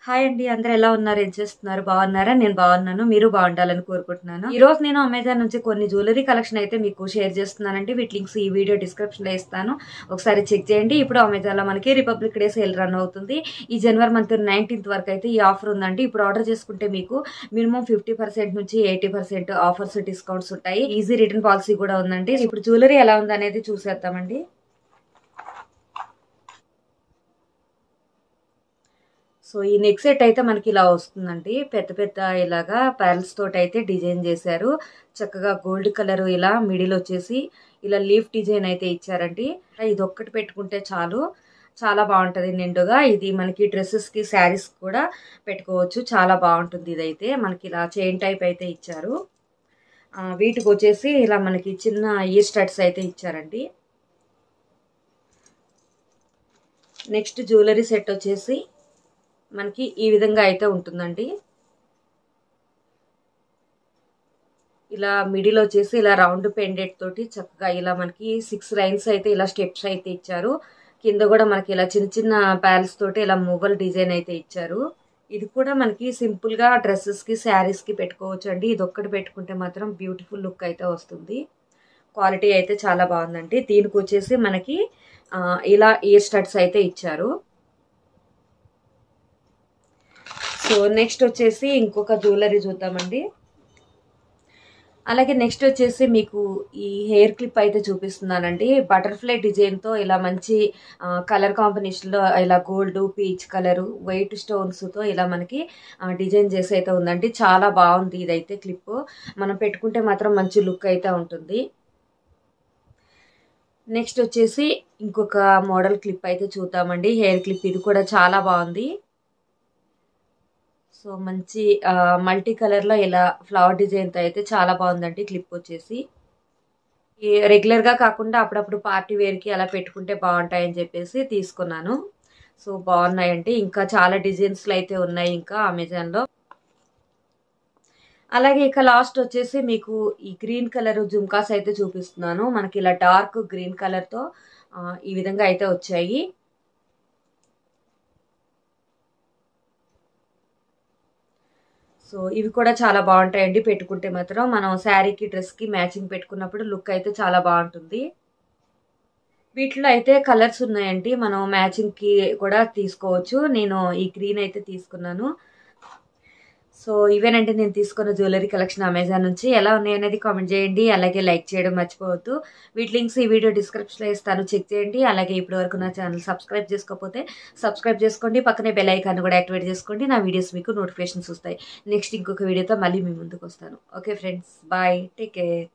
Hi అండి. అందరూ ఎలా ఉన్నారు? ఏం చేస్తున్నారు? బాగున్నారా? నేను బాగున్నాను. మీరు బాగుండాలని కోరుకుంటున్నాను. ఈరోజు నేను అమెజాన్ నుంచి కొన్ని జ్యువెలరీ కలెక్షన్ అయితే మీకు షేర్ చేస్తున్నానండి. వీటి లింక్స్ ఈ వీడియో డిస్క్రిప్షన్‌లో ఇస్తాను. ఒకసారి చెక్ చేయండి. ఇప్పుడు అమెజాన్‌లో మనకి రిపబ్లిక్ డే సేల్ రన్ అవుతుంది. ఈ జనవరి మంత్ 19th వరకు అయితే ఈ ఆఫర్ ఉందండి. ఇప్పుడు ఆర్డర్ చేసుకుంటే మీకు మినిమం 50% నుంచి 80% ఆఫర్స్, డిస్కౌంట్స్ ఉంటాయి. ఈజీ రిటర్న్ పాలసీ కూడా ఉందండి. ఇప్పుడు జ్యువెలరీ ఎలా ఉందనేది చూసేద్దామండి. సో ఈ నెక్ సెట్ అయితే మనకి ఇలా వస్తుందండి. పెద్ద పెద్ద ఇలాగా పర్ల్స్ తోటి అయితే డిజైన్ చేశారు. చక్కగా గోల్డ్ కలర్ ఇలా మిడిల్ వచ్చేసి ఇలా లీఫ్ డిజైన్ అయితే ఇచ్చారండి. ఇది ఒక్కటి పెట్టుకుంటే చాలు, చాలా బాగుంటది నిండుగా. ఇది మనకి డ్రెస్సెస్ కి, శారీస్ కూడా పెట్టుకోవచ్చు. చాలా బాగుంటుంది. ఇదైతే మనకి ఇలా చైన్ టైప్ అయితే ఇచ్చారు. వీటికి వచ్చేసి ఇలా మనకి చిన్న ఇయర్ స్టడ్స్ అయితే ఇచ్చారండి. నెక్స్ట్ జ్యువెలరీ సెట్ వచ్చేసి మనకి ఈ విధంగా అయితే ఉంటుందండి. ఇలా మిడిల్ వచ్చేసి ఇలా రౌండ్ పెండెంట్ తోటి చక్కగా ఇలా మనకి 6 లైన్స్ అయితే ఇలా స్టెప్స్ అయితే ఇచ్చారు. కింద కూడా మనకి ఇలా చిన్న చిన్న ప్యాల్స్ తోటి ఇలా మువ్వల్ డిజైన్ అయితే ఇచ్చారు. ఇది కూడా మనకి సింపుల్ గా డ్రెస్సెస్ కి, శారీస్ కి పెట్టుకోవచ్చు అండి. ఇది ఒక్కటి పెట్టుకుంటే మాత్రం బ్యూటిఫుల్ లుక్ అయితే వస్తుంది. క్వాలిటీ అయితే చాలా బాగుందండి. దీనికి వచ్చేసి మనకి ఇలా ఇయర్ స్టడ్స్ అయితే ఇచ్చారు. సో నెక్స్ట్ వచ్చేసి ఇంకొక జ్యువెలరీ చూద్దామండి. అలాగే నెక్స్ట్ వచ్చేసి మీకు ఈ హెయిర్ క్లిప్ అయితే చూపిస్తున్నానండి. బటర్ఫ్లై డిజైన్ తో ఇలా మంచి కలర్ కాంబినేషన్ లో ఇలా gold, peach colour, white stones తో ఇలా మనకి డిజైన్ చేసి అయితే ఉందండి. చాలా బాగుంది ఇదైతే క్లిప్. మనం పెట్టుకుంటే మాత్రం మంచి లుక్ అయితే ఉంటుంది. నెక్స్ట్ వచ్చేసి ఇంకొక మోడల్ క్లిప్ అయితే చూద్దామండి. హెయిర్ క్లిప్ ఇది కూడా చాలా బాగుంది. సో మంచి మల్టీ కలర్ లో ఇలా ఫ్లవర్ డిజైన్ తో అయితే చాలా బాగుందండి క్లిప్ వచ్చేసి. రెగ్యులర్ గా కాకుండా అప్పుడప్పుడు పార్టీ వేర్ కి అలా పెట్టుకుంటే బాగుంటాయని చెప్పేసి తీసుకున్నాను. సో బాగున్నాయండి. ఇంకా చాలా డిజైన్స్ లో అయితే ఉన్నాయి ఇంకా అమెజాన్ లో. అలాగే ఇక లాస్ట్ వచ్చేసి మీకు ఈ గ్రీన్ కలర్ జుమ్కాస్ అయితే చూపిస్తున్నాను. మనకి ఇలా డార్క్ గ్రీన్ కలర్ తో ఈ విధంగా అయితే వచ్చాయి. సో ఇవి కూడా చాలా బాగుంటాయండి పెట్టుకుంటే మాత్రం. మనం శారీకి, డ్రెస్ కి మ్యాచింగ్ పెట్టుకున్నప్పుడు లుక్ అయితే చాలా బాగుంటుంది. వీటిలో అయితే కలర్స్ ఉన్నాయండి. మనం మ్యాచింగ్ కి కూడా తీసుకోవచ్చు. నేను ఈ గ్రీన్ అయితే తీసుకున్నాను. సో ఇవేనంటే నేను తీసుకున్న జ్యువెలరీ కలెక్షన్ అమెజాన్ నుంచి. ఎలా ఉన్నాయి అనేది కామెంట్ చేయండి. అలాగే లైక్ చేయడం మర్చిపోవద్దు. వీటి లింక్స్ ఈ వీడియో డిస్క్రిప్షన్లో ఇస్తాను, చెక్ చేయండి. అలాగే ఇప్పటి వరకు నా ఛానల్ సబ్స్క్రైబ్ చేసుకోకపోతే సబ్స్క్రైబ్ చేసుకోండి. పక్కనే బెల్ ఐకాన్ కూడా యాక్టివేట్ చేసుకోండి. నా వీడియోస్ మీకు నోటిఫికేషన్స్ వస్తాయి. నెక్స్ట్ ఇంకొక వీడియోతో మళ్ళీ మీ ముందుకు వస్తాను. Okay friends, bye, take care.